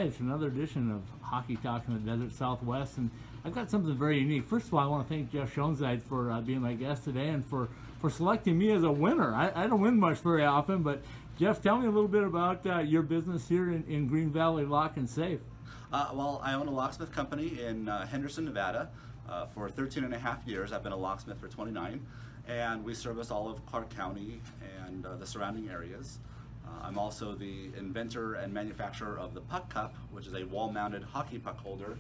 It's another edition of Hockey Talk in the Desert Southwest, and I've got something very unique. First of all, I want to thank Jeff Schonzeit for being my guest today and for selecting me as a winner. I don't win much very often, but Jeff, tell me a little bit about your business here in Green Valley Lock and Safe. Well, I own a locksmith company in Henderson, Nevada. For 13 and a half years. I've been a locksmith for 29, and we service all of Clark County and the surrounding areas. I'm also the inventor and manufacturer of the PuckCup, which is a wall-mounted hockey puck holder,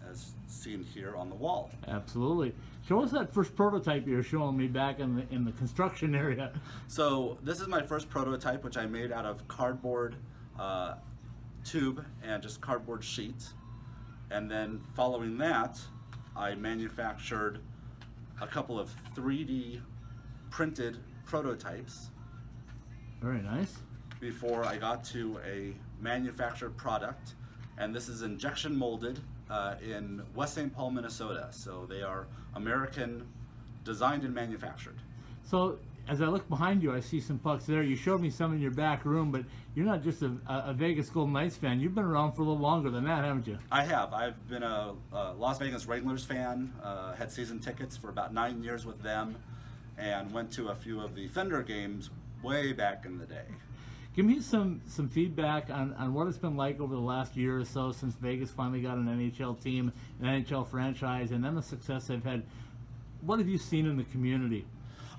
as seen here on the wall. Absolutely. Show us that first prototype you were showing me back in the construction area. So this is my first prototype, which I made out of cardboard tube and just cardboard sheets. And then following that, I manufactured a couple of 3D printed prototypes. Very nice. Before I got to a manufactured product, and this is injection molded in West St. Paul, Minnesota. So they are American designed and manufactured. So as I look behind you, I see some pucks there. You showed me some in your back room, but you're not just a Vegas Golden Knights fan. You've been around for a little longer than that, haven't you? I have. I've been a Las Vegas Wranglers fan, had season tickets for about 9 years with them, and went to a few of the Thunder games way back in the day. Give me some feedback on what it's been like over the last year or so since Vegas finally got an NHL team, an NHL franchise, and then the success they've had. What have you seen in the community?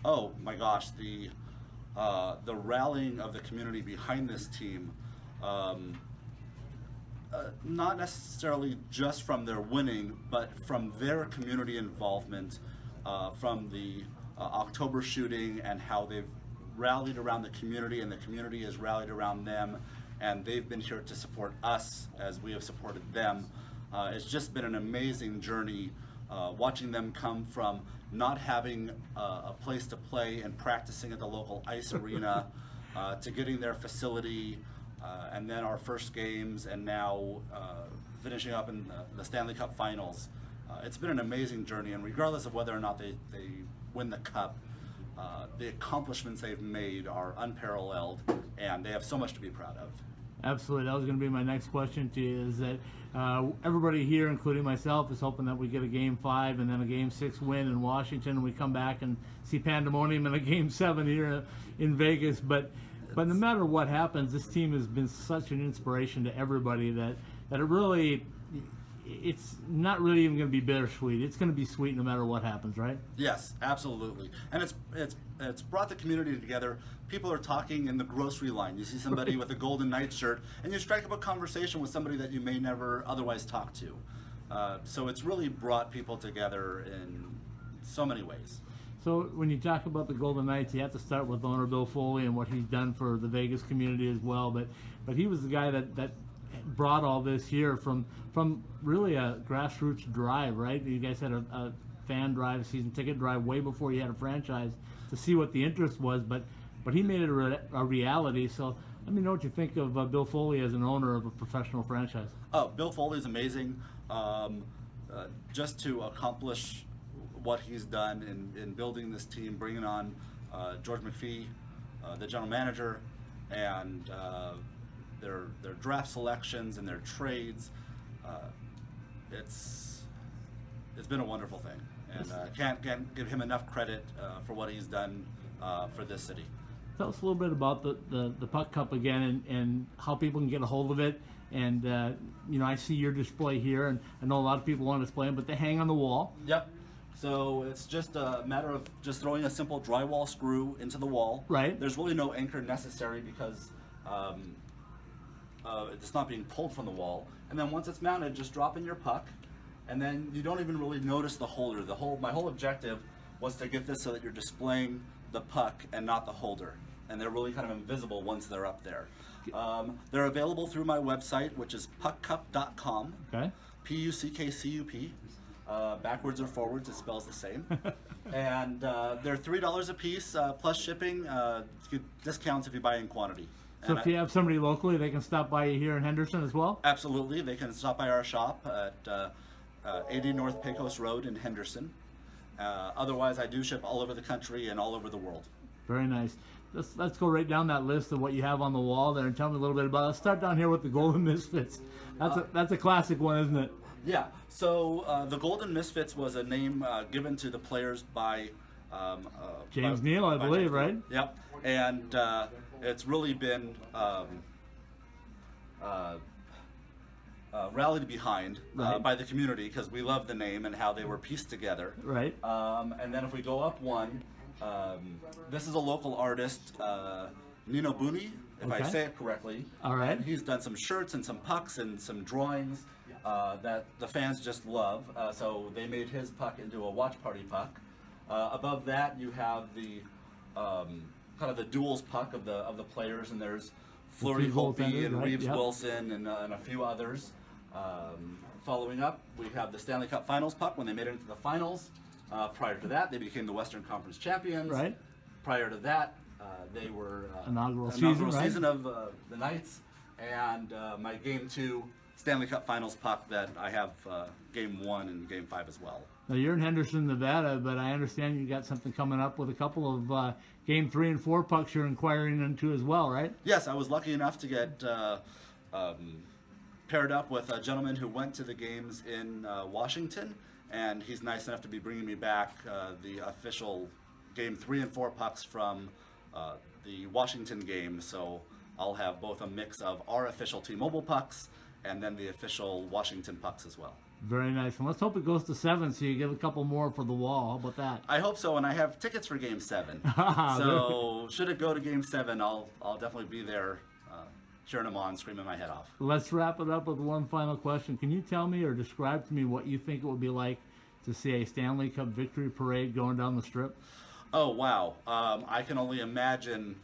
Oh my gosh, the rallying of the community behind this team, not necessarily just from their winning, but from their community involvement, from the October shooting and how they've rallied around the community and the community has rallied around them, and they've been here to support us as we have supported them. It's just been an amazing journey. Watching them come from not having a place to play and practicing at the local ice arena to getting their facility, and then our first games, and now finishing up in the Stanley Cup Finals. It's been an amazing journey, and regardless of whether or not they win the cup, the accomplishments they've made are unparalleled, and they have so much to be proud of. Absolutely. That was going to be my next question to you, is that everybody here, including myself, is hoping that we get a Game 5 and then a Game 6 win in Washington, and we come back and see pandemonium in a Game 7 here in Vegas. But no matter what happens, this team has been such an inspiration to everybody that it really, it's not really even going to be bittersweet. It's going to be sweet no matter what happens, right? Yes, absolutely. And it's brought the community together. People are talking in the grocery line. You see somebody with a Golden Knights shirt, and you strike up a conversation with somebody that you may never otherwise talk to. So it's really brought people together in so many ways. So when you talk about the Golden Knights, you have to start with owner Bill Foley and what he's done for the Vegas community as well. But he was the guy that brought all this here from really a grassroots drive, right? You guys had a fan drive, a season ticket drive way before you had a franchise to see what the interest was, but he made it a reality. So let me know what you think of Bill Foley as an owner of a professional franchise. Oh, Bill Foley is amazing. Just to accomplish what he's done in building this team, bringing on George McPhee, the general manager, and their draft selections and their trades. It's been a wonderful thing, and can't give him enough credit for what he's done for this city. Tell us a little bit about the PuckCup again and how people can get a hold of it. And I see your display here, and I know a lot of people want to display them, but they hang on the wall. Yep. So it's just a matter of just throwing a simple drywall screw into the wall. Right. There's really no anchor necessary because it's not being pulled from the wall. And then once it's mounted, just drop in your puck, and then you don't even really notice the holder. My whole objective was to get this so that you're displaying the puck and not the holder, and they're really kind of invisible once they're up there. They're available through my website, which is puckcup.com. Okay. PUCKCUP. Backwards or forwards, it spells the same. And they're $3 a piece plus shipping. Discounts if you buy in quantity. So if you have somebody locally, they can stop by you here in Henderson as well? Absolutely. They can stop by our shop at 80 North Pecos Road in Henderson. Otherwise, I do ship all over the country and all over the world. Very nice. Let's go right down that list of what you have on the wall there and tell me a little bit about it. Let's start down here with the Golden Misfits. That's a classic one, isn't it? Yeah. So the Golden Misfits was a name given to the players by James Neal, I believe, James Neal. right? Yep. And it's really been rallied behind by the community because we love the name and how they were pieced together. Right. And then if we go up one, this is a local artist, Nino Buni, if I Okay. say it correctly. All right. And he's done some shirts and some pucks and some drawings that the fans just love. So they made his puck into a watch party puck. Above that, you have the kind of the duels puck of the players, and there's Fleury two Holtby goaltenders, and right? Reeves Yep. Wilson and a few others. Following up, we have the Stanley Cup Finals puck when they made it into the finals. Prior to that, they became the Western Conference champions. Right. Prior to that, they were Inaugural season season, right? of the Knights, and my Game 2 Stanley Cup Finals puck that I have Game 1 and Game 5 as well. Now you're in Henderson, Nevada, but I understand you got something coming up with a couple of Game 3 and 4 pucks you're inquiring into as well, right? Yes, I was lucky enough to get paired up with a gentleman who went to the games in Washington, and he's nice enough to be bringing me back the official Game 3 and 4 pucks from the Washington game. So I'll have both a mix of our official T-Mobile pucks and then the official Washington pucks as well. Very nice. And let's hope it goes to 7 so you get a couple more for the wall. How about that? I hope so, and I have tickets for Game 7. So should it go to Game 7, I'll definitely be there cheering them on, screaming my head off. Let's wrap it up with one final question. Can you tell me or describe to me what you think it would be like to see a Stanley Cup victory parade going down the strip? Oh, wow. I can only imagine,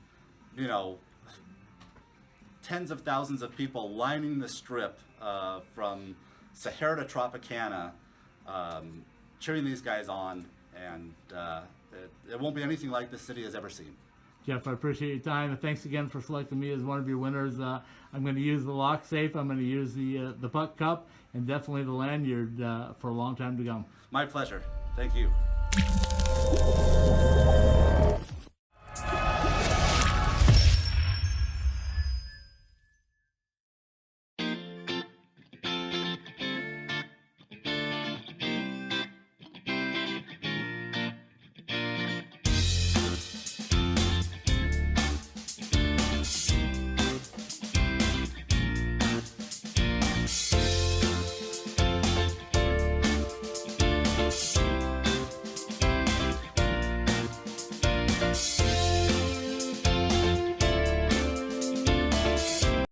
tens of thousands of people lining the strip from Sahara to Tropicana, cheering these guys on, and it won't be anything like this city has ever seen. Jeff, I appreciate your time, and thanks again for selecting me as one of your winners. I'm going to use the lock safe, I'm going to use the PuckCup, and definitely the lanyard for a long time to come. My pleasure. Thank you.